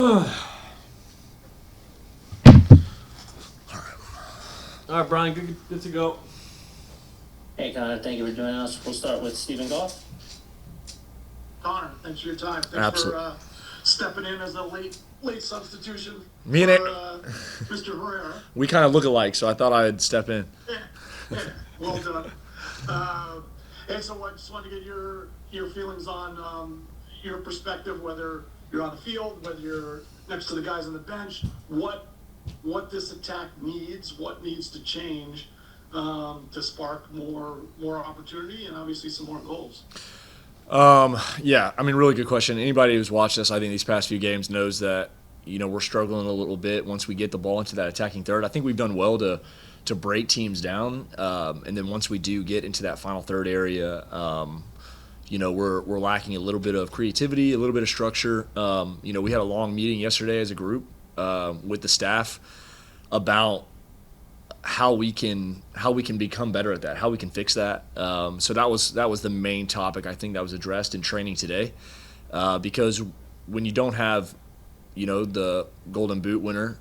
All right, Brian, good to go. Hey, Connor, thank you for joining us. We'll start with Stephen Goff. Connor, thanks for your time. Thanks Absolutely. for stepping in as a late substitution Me and for it, Mr. Herrera. we kind of look alike, so I thought I'd step in. Yeah, yeah, well done. And so I just wanted to get your feelings on your perspective, whether you're on the field, whether you're next to the guys on the bench, what this attack needs, what needs to change to spark more opportunity and obviously some more goals. Yeah, I mean, really good question. Anybody who's watched us, I think these past few games knows that we're struggling a little bit once we get the ball into that attacking third. I think we've done well to break teams down, and then once we do get into that final third area, we're lacking a little bit of creativity, a little bit of structure. We had a long meeting yesterday as a group with the staff about how we can become better at that, how we can fix that. So that was the main topic I think that was addressed in training today, because when you don't have the Golden Boot winner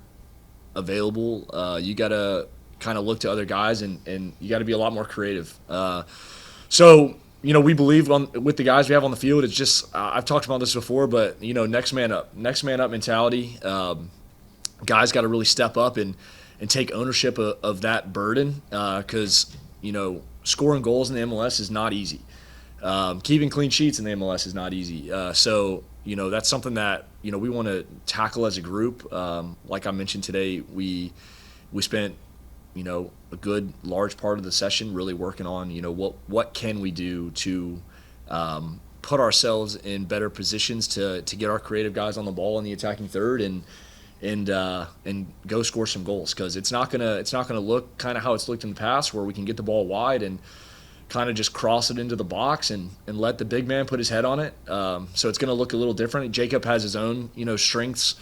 available, you gotta kind of look to other guys and you got to be a lot more creative. So we believe with the guys we have on the field. It's just I've talked about this before, but next man up mentality. Guys got to really step up and take ownership of that burden, because scoring goals in the MLS is not easy. Keeping clean sheets in the MLS is not easy. So that's something that we want to tackle as a group. Like I mentioned today, we spent a good large part of the session really working on what can we do to put ourselves in better positions to get our creative guys on the ball in the attacking third and go score some goals, because it's not gonna look kind of how it's looked in the past, where we can get the ball wide and kind of just cross it into the box and let the big man put his head on it. So it's gonna look a little different. Jacob has his own strengths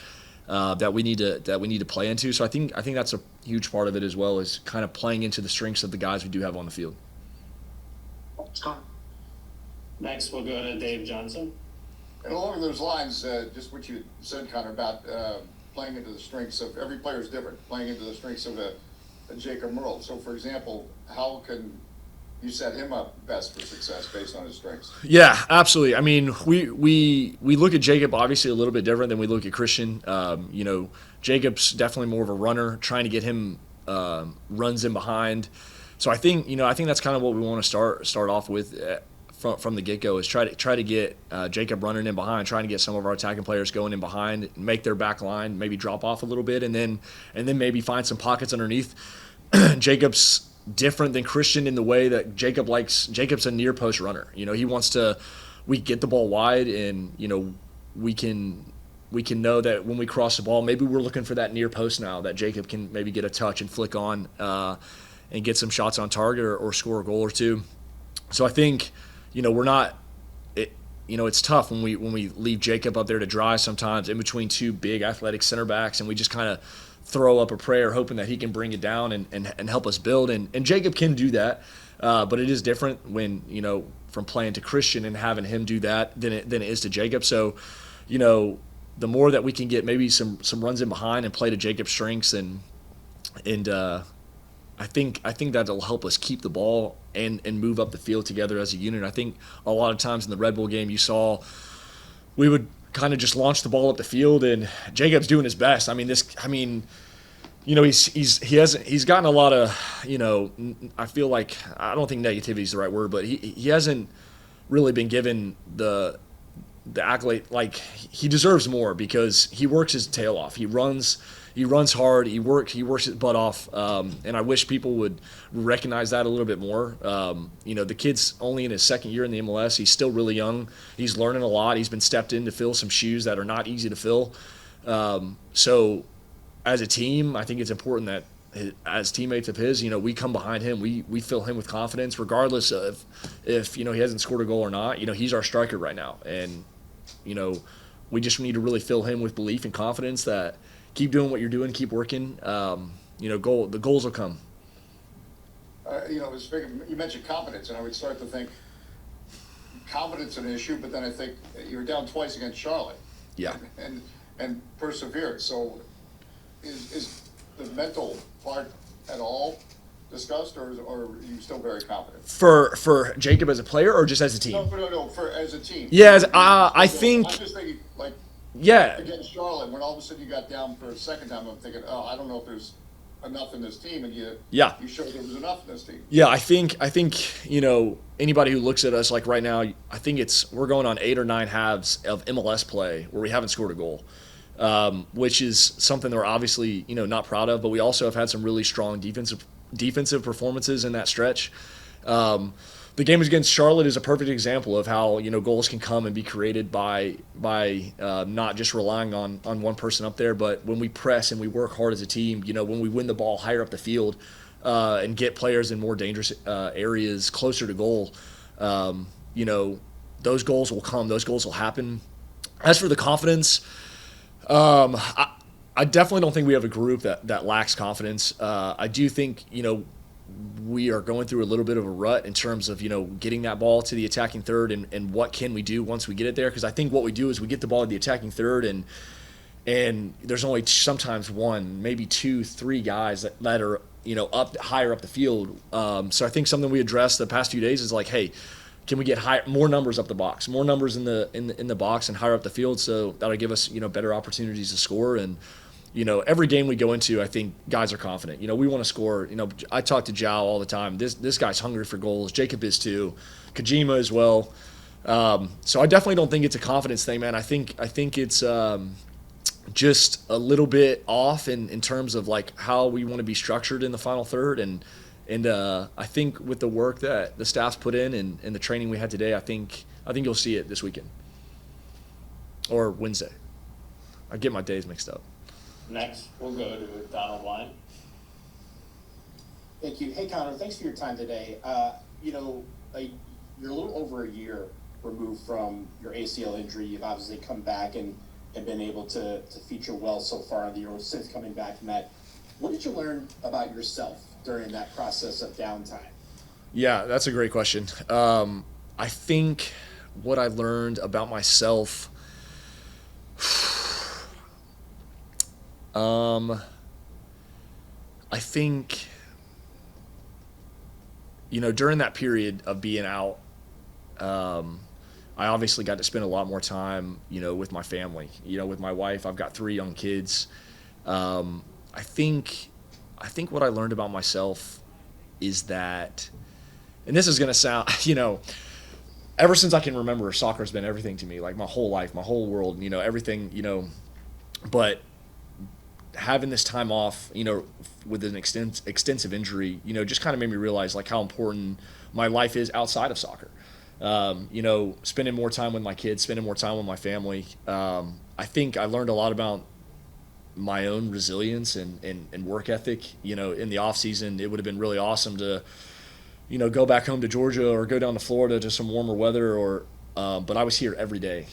that we need to play into. So I think that's a huge part of it as well, is kind of playing into the strengths of the guys we do have on the field. Next, we'll go to Dave Johnson. And along those lines, just what you said, Connor, about playing into the strengths of every player is different. Playing into the strengths of a Jacob Merle. So, for example, how can you set him up best for success based on his strengths? Yeah, absolutely. I mean, we look at Jacob obviously a little bit different than we look at Christian. Jacob's definitely more of a runner, trying to get him runs in behind. So I think that's kind of what we want to start off with from the get-go, is try to get Jacob running in behind, trying to get some of our attacking players going in behind, make their back line maybe drop off a little bit, and then maybe find some pockets underneath. Jacob's different than Christian in the way that Jacob's a near post runner. He wants to, we get the ball wide, and we can know that when we cross the ball, maybe we're looking for that near post now, that Jacob can maybe get a touch and flick on and get some shots on target or score a goal or two. So I think we're not. It's tough when we leave Jacob up there to dry sometimes in between two big athletic center backs, and we just kind of throw up a prayer hoping that he can bring it down and help us build. And Jacob can do that, but it is different when from playing to Christian and having him do that than it is to Jacob. So the more that we can get maybe some runs in behind and play to Jacob's strengths, and I think that'll help us keep the ball and move up the field together as a unit. I think a lot of times in the Red Bull game you saw we would kind of just launch the ball up the field, and Jacob's doing his best. He's gotten a lot of I feel like, I don't think negativity is the right word, but he hasn't really been given the accolade. Like, he deserves more, because he works his tail off. He runs hard. He works his butt off, and I wish people would recognize that a little bit more. The kid's only in his second year in the MLS. He's still really young. He's learning a lot. He's been stepped in to fill some shoes that are not easy to fill. So as a team, I think it's important that as teammates of his, we come behind him. We fill him with confidence, regardless of if he hasn't scored a goal or not. He's our striker right now, and we just need to really fill him with belief and confidence that keep doing what you're doing, keep working. The goals will come. You mentioned confidence, and I would start to think confidence is an issue, but then I think you were down twice against Charlotte. Yeah. And and perseverance. So is the mental part at all discussed, or are you still very confident? For Jacob as a player or just as a team? No, for as a team. Yeah, I think. I'm just thinking, like, Yeah, against Charlotte, when all of a sudden you got down for a second time, I'm thinking, oh, I don't know if there's enough in this team, and you showed there was enough in this team. yeah. I think anybody who looks at us like right now, I think we're going on 8 or 9 halves of MLS play where we haven't scored a goal, which is something that we're obviously not proud of. But we also have had some really strong defensive performances in that stretch. The game against Charlotte is a perfect example of how goals can come and be created by not just relying on one person up there, but when we press and we work hard as a team. When we win the ball higher up the field and get players in more dangerous areas closer to goal, those goals will come. Those goals will happen. As for the confidence, I definitely don't think we have a group that lacks confidence. I do think we are going through a little bit of a rut in terms of getting that ball to the attacking third and what can we do once we get it there, because I think what we do is we get the ball to the attacking third and there's only sometimes one, maybe 2, 3 guys that are up higher up the field. So I think something we addressed the past few days is like, hey, can we get more numbers up the box, more numbers in the box and higher up the field, so that'll give us better opportunities to score. And every game we go into, I think guys are confident. We want to score. I talk to Jao all the time. This guy's hungry for goals. Jacob is too. Kojima as well. So I definitely don't think it's a confidence thing, man. I think it's just a little bit off in terms of like how we want to be structured in the final third. And I think with the work that the staff's put in and the training we had today, I think you'll see it this weekend or Wednesday. I get my days mixed up. Next, we'll go to Donald Line. Thank you. Hey, Connor, thanks for your time today. You're a little over a year removed from your ACL injury. You've obviously come back and been able to feature well so far on the Euro since coming back from that. What did you learn about yourself during that process of downtime? Yeah, that's a great question. I think what I learned about myself, I think, during that period of being out, I obviously got to spend a lot more time, with my family, with my wife. I've got 3 young kids. I think what I learned about myself is that, and this is going to sound, ever since I can remember, soccer's been everything to me, like my whole life, my whole world, everything, but having this time off, with an extensive injury, just kind of made me realize like how important my life is outside of soccer. Spending more time with my kids, spending more time with my family. I think I learned a lot about my own resilience and work ethic. In the off season, it would have been really awesome to, go back home to Georgia or go down to Florida to some warmer weather but I was here every day,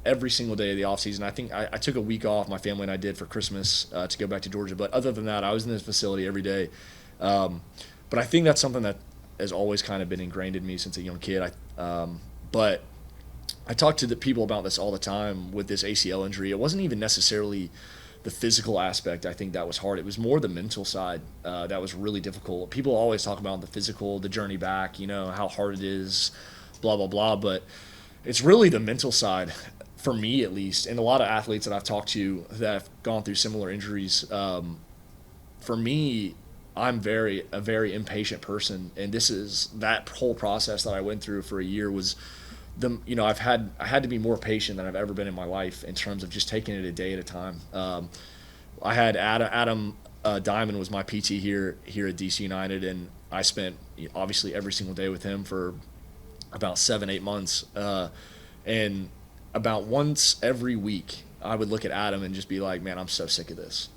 every single day of the off season. I think I took a week off, my family and I did, for Christmas to go back to Georgia. But other than that, I was in this facility every day. But I think that's something that has always kind of been ingrained in me since a young kid. But I talk to the people about this all the time with this ACL injury. It wasn't even necessarily the physical aspect, I think, that was hard. It was more the mental side that was really difficult. People always talk about the physical, the journey back, how hard it is, blah, blah, blah. But it's really the mental side, for me at least, and a lot of athletes that I've talked to that have gone through similar injuries. For me, I'm a very impatient person, and that whole process that I went through for a year was I had to be more patient than I've ever been in my life in terms of just taking it a day at a time. I had Adam Diamond was my PT here at DC United, and I spent obviously every single day with him for about 7-8 months, and about once every week I would look at Adam and just be like, man, I'm so sick of this.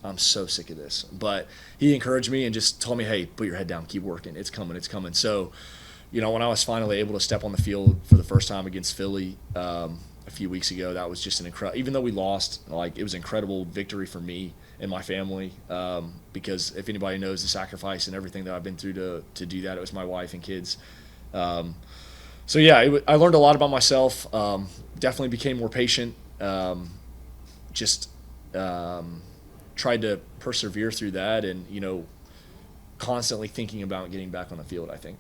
But he encouraged me and just told me, hey, put your head down, keep working. It's coming. So, when I was finally able to step on the field for the first time against Philly a few weeks ago, that was just an incredible, even though we lost, it was an incredible victory for me and my family, because if anybody knows the sacrifice and everything that I've been through to do that, it was my wife and kids. I learned a lot about myself, definitely became more patient. just tried to persevere through that, and constantly thinking about getting back on the field, I think.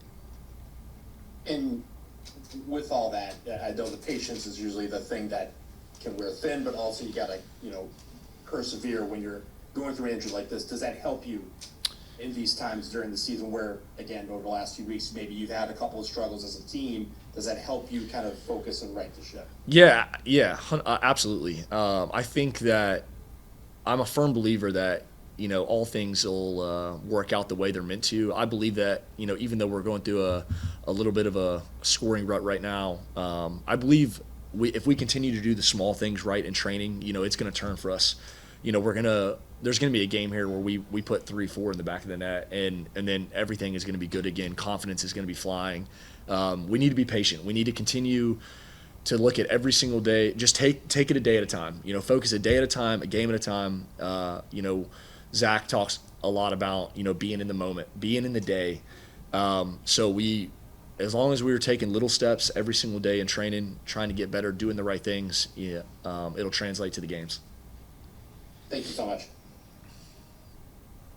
And with all that, I know the patience is usually the thing that can wear thin, but also you gotta, persevere when you're going through an injury like this. Does that help you in these times during the season where, again, over the last few weeks, maybe you've had a couple of struggles as a team? Does that help you kind of focus and right the ship? Yeah, absolutely. I think that I'm a firm believer that all things will work out the way they're meant to. I believe that even though we're going through a little bit of a scoring rut right now, I believe if we continue to do the small things right in training, it's going to turn for us. There's going to be a game here where we put 3-4 in the back of the net, and then everything is going to be good again. Confidence is going to be flying. We need to be patient. We need to continue to look at every single day. Just take it a day at a time. Focus a day at a time, a game at a time. Zach talks a lot about being in the moment, being in the day. As long as we were taking little steps every single day in training, trying to get better, doing the right things, it'll translate to the games. Thank you so much.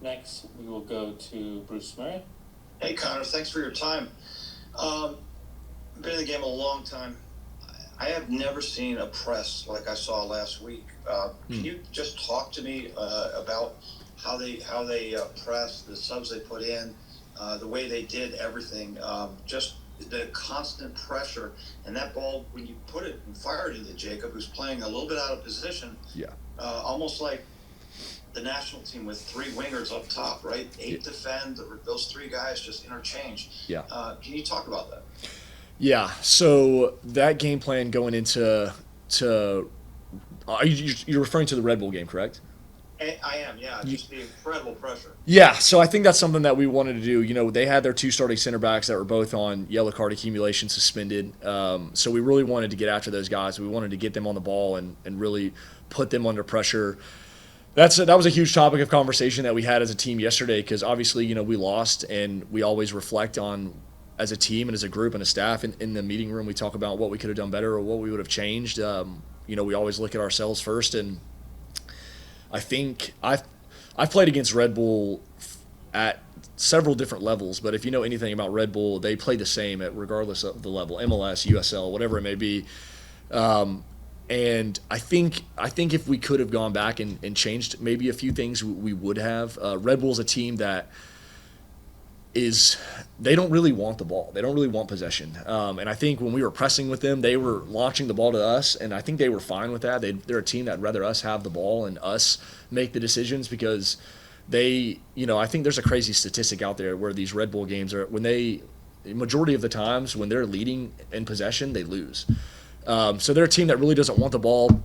Next, we will go to Bruce Murray. Hey, Connor, thanks for your time. Been in the game a long time. I have never seen a press like I saw last week. Can you just talk to me about how they press, the subs they put in, the way they did everything, just the constant pressure, and that ball, when you put it and fired it into Jacob, who's playing a little bit out of position, almost like the national team with three wingers up top, right? Eight defend, those three guys just interchange. Yeah. Can you talk about that? Yeah. So that game plan going into you're referring to the Red Bull game, correct? I am, yeah. Just the incredible pressure. Yeah, so I think that's something that we wanted to do. They had their two starting center backs that were both on yellow card accumulation suspended. So we really wanted to get after those guys. We wanted to get them on the ball and really put them under pressure. That was a huge topic of conversation that we had as a team yesterday because obviously, we lost, and we always reflect on as a team and as a group and a staff in the meeting room. We talk about what we could have done better or what we would have changed. We always look at ourselves first, and I think I've played against Red Bull at several different levels, but if you know anything about Red Bull, they play the same regardless of the level, MLS, USL, whatever it may be. And I think if we could have gone back and changed maybe a few things, we would have. Red Bull's a team that they don't really want the ball. They don't really want possession. And I think when we were pressing with them, they were launching the ball to us, and I think they were fine with that. They're a team that'd rather us have the ball and us make the decisions because I think there's a crazy statistic out there where these Red Bull games are majority of the times when they're leading in possession, they lose. So they're a team that really doesn't want the ball.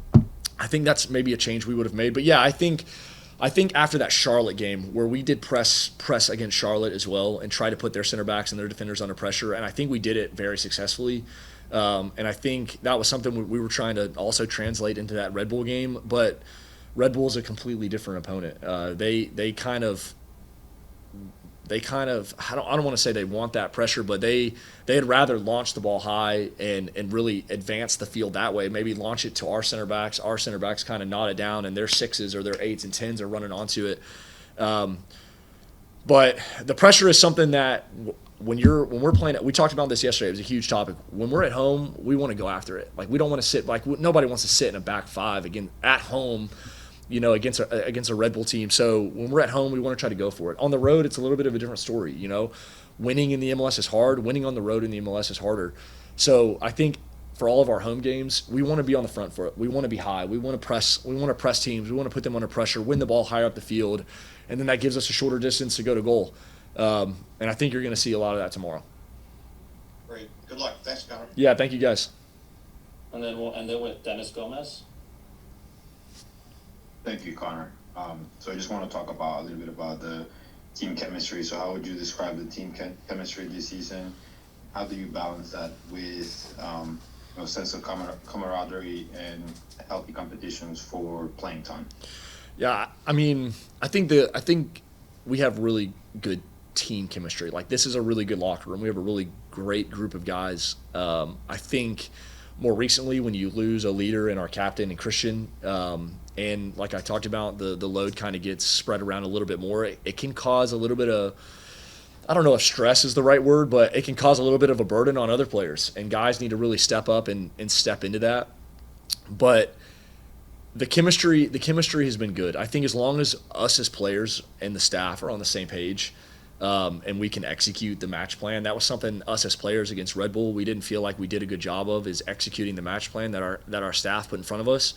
I think that's maybe a change we would have made. But yeah, I think after that Charlotte game where we did press against Charlotte as well and try to put their center backs and their defenders under pressure, and I think we did it very successfully. And I think that was something we were trying to also translate into that Red Bull game. But Red Bull is a completely different opponent. They kind of I don't want to say they want that pressure, but they'd rather launch the ball high and really advance the field that way. Maybe launch it to our center backs. Our center backs kind of knot it down, and their 6s or their 8s and 10s are running onto it. But the pressure is something that when we're playing it, we talked about this yesterday. It was a huge topic. When we're at home, we want to go after it. Like we don't want to sit. Like nobody wants to sit in a back five again at home. Against a Red Bull team. So when we're at home, we want to try to go for it. On the road, it's a little bit of a different story. Winning in the MLS is hard. Winning on the road in the MLS is harder. So I think for all of our home games, we want to be on the front foot. We want to be high. We want to press. We want to press teams. We want to put them under pressure, win the ball higher up the field, and then that gives us a shorter distance to go to goal. And I think you're going to see a lot of that tomorrow. Great. Good luck. Thanks, Connor. Yeah, thank you guys. And then we'll end it with Dennis Gomez. Thank you, Connor. So I just want to talk a little bit about the team chemistry. So how would you describe the team chemistry this season? How do you balance that with a sense of camaraderie and healthy competitions for playing time? Yeah, I mean, I think we have really good team chemistry. Like this is a really good locker room. We have a really great group of guys. I think more recently when you lose a leader in our captain and Christian, and like I talked about, the load kind of gets spread around a little bit more. It can cause a little bit of, I don't know if stress is the right word, but it can cause a little bit of a burden on other players, and guys need to really step up and step into that. But the chemistry has been good. I think as long as us as players and the staff are on the same page, and we can execute the match plan. That was something us as players against Red Bull we didn't feel like we did a good job of, is executing the match plan that our staff put in front of us.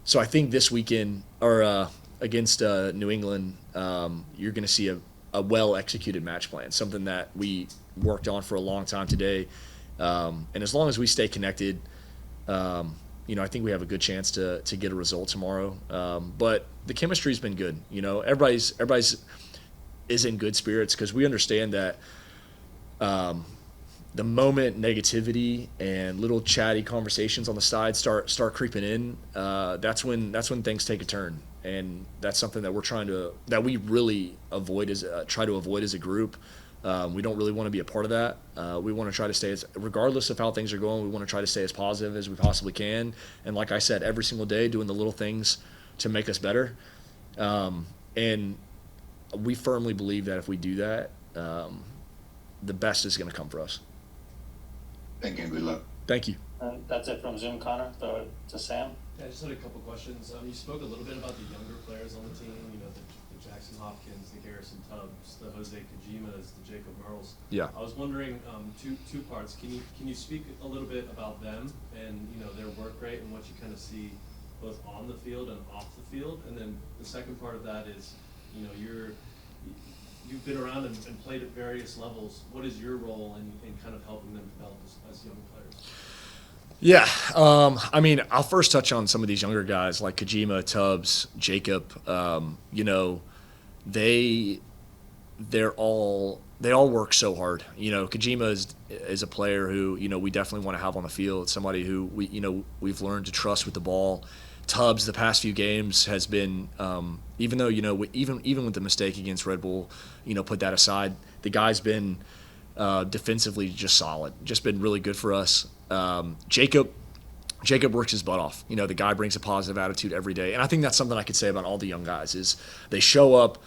So I think this weekend or against New England, you're going to see a well executed match plan, something that we worked on for a long time today. And as long as we stay connected, I think we have a good chance to get a result tomorrow. But the chemistry's been good. Everybody's is in good spirits because we understand that the moment negativity and little chatty conversations on the side start creeping in, that's when things take a turn, and that's something that we really try to avoid as a group. We don't really want to be a part of that. We want to try to stay regardless of how things are going, we want to try to stay as positive as we possibly can. And like I said, every single day doing the little things to make us better. And we firmly believe that if we do that, the best is going to come for us. Thank you. Good luck. Thank you. That's it from Zoom, Connor. Throw it to Sam. Yeah, I just had a couple questions. You spoke a little bit about the younger players on the team, the Jackson Hopkins, the Garrison Tubbs, the Jose Kojimas, the Jacob Merles. Yeah. I was wondering, two parts. Can you speak a little bit about them and, their work rate and what you kind of see both on the field and off the field? And then the second part of that is, you've been around and played at various levels. What is your role in kind of helping them develop as young players? Yeah, I'll first touch on some of these younger guys like Kojima, Tubbs, Jacob. They all work so hard. Kojima is a player who we definitely want to have on the field. Somebody who we've learned to trust with the ball. Tubbs, the past few games, has been even though even with the mistake against Red Bull, put that aside, the guy's been defensively just solid, just been really good for us. Jacob works his butt off. The guy brings a positive attitude every day, and I think that's something I could say about all the young guys is they show up,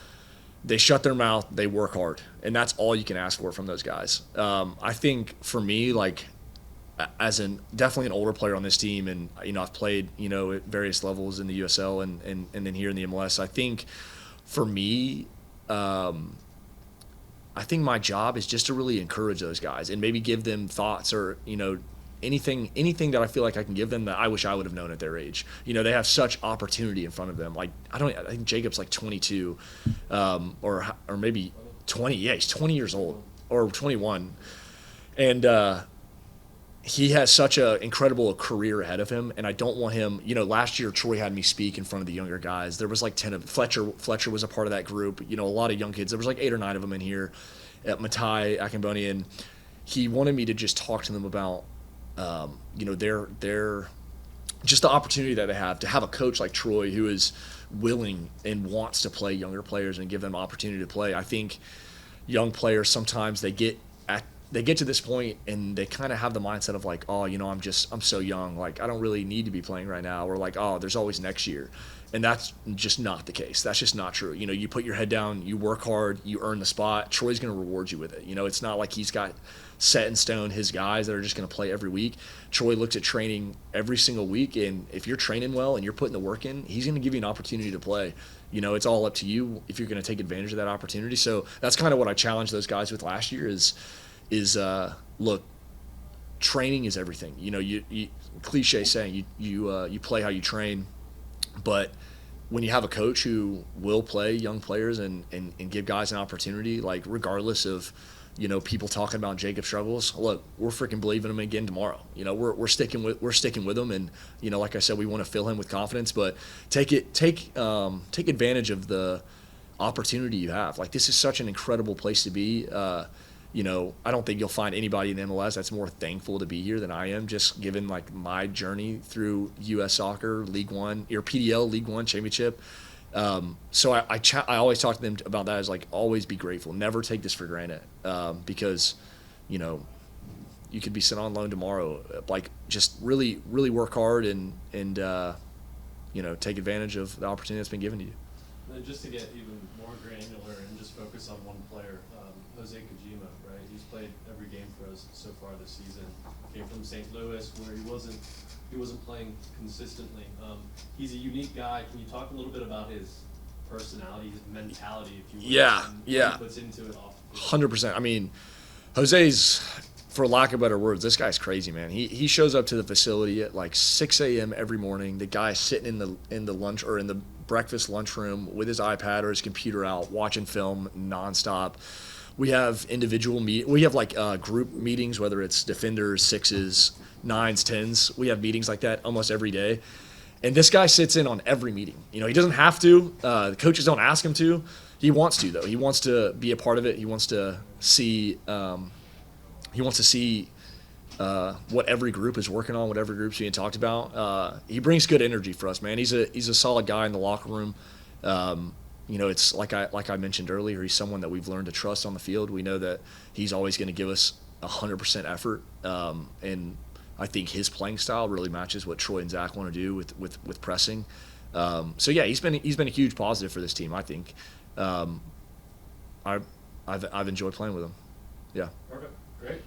they shut their mouth, they work hard, and that's all you can ask for from those guys. I think for me, like as definitely an older player on this team, and I've played at various levels in the USL and then here in the MLS. I think for me, I think my job is just to really encourage those guys and maybe give them thoughts or anything that I feel like I can give them that I wish I would have known at their age. They have such opportunity in front of them. Like I think Jacob's like 22, or maybe 20. Yeah, he's 20 years old or 21, and he has such an incredible career ahead of him. And I don't want him. Last year Troy had me speak in front of the younger guys. There was like 10 of Fletcher was a part of that group. A lot of young kids. There was like 8 or 9 of them in here. At Matai Akamboni, and he wanted me to just talk to them about their just the opportunity that they have to have a coach like Troy who is willing and wants to play younger players and give them opportunity to play. I think young players sometimes they get to this point and they kind of have the mindset of like, oh, I'm so young, like I don't really need to be playing right now, or like, oh, there's always next year. And that's just not the case. That's just not true. You put your head down, you work hard, you earn the spot. Troy's going to reward you with it. It's not like he's got set in stone his guys that are just going to play every week. Troy looks at training every single week, and if you're training well and you're putting the work in, he's going to give you an opportunity to play. It's all up to you if you're going to take advantage of that opportunity. So that's kind of what I challenged those guys with last year is look, training is everything. You cliche saying you play how you train, but when you have a coach who will play young players and give guys an opportunity, like regardless of people talking about Jacob struggles, look, we're freaking believing him again tomorrow. We're sticking with him, and like I said, we want to fill him with confidence, but take advantage of the opportunity you have. Like this is such an incredible place to be. I don't think you'll find anybody in MLS that's more thankful to be here than I am, just given like my journey through U.S. Soccer, League One, or PDL, League One Championship. So I always talk to them about that as like always be grateful, never take this for granted, because you could be sent on loan tomorrow. Like, just really work hard and take advantage of the opportunity that's been given to you. And then just to get even more granular and just focus on one player, Jose Kojima, right? He's played every game for us so far this season. Came from St. Louis, where he wasn't playing consistently. He's a unique guy. Can you talk a little bit about his personality, his mentality, if you will? Yeah, and yeah. What he puts into it off the field? 100%. I mean, Jose's, for lack of better words, this guy's crazy, man. He shows up to the facility at like 6 a.m. every morning. The guy's sitting in the lunch or in the breakfast lunchroom with his iPad or his computer out, watching film nonstop. We have we have like group meetings, whether it's defenders, sixes, nines, tens. We have meetings like that almost every day. And this guy sits in on every meeting. He doesn't have to. The coaches don't ask him to. He wants to, though. He wants to be a part of it. He wants to see. What every group is working on, what every group's being talked about. He brings good energy for us, man. He's a solid guy in the locker room. It's like I mentioned earlier. He's someone that we've learned to trust on the field. We know that he's always going to give us 100% effort, and I think his playing style really matches what Troy and Zach want to do with pressing. So yeah, he's been a huge positive for this team. I think I've enjoyed playing with him. Yeah. Perfect. Great.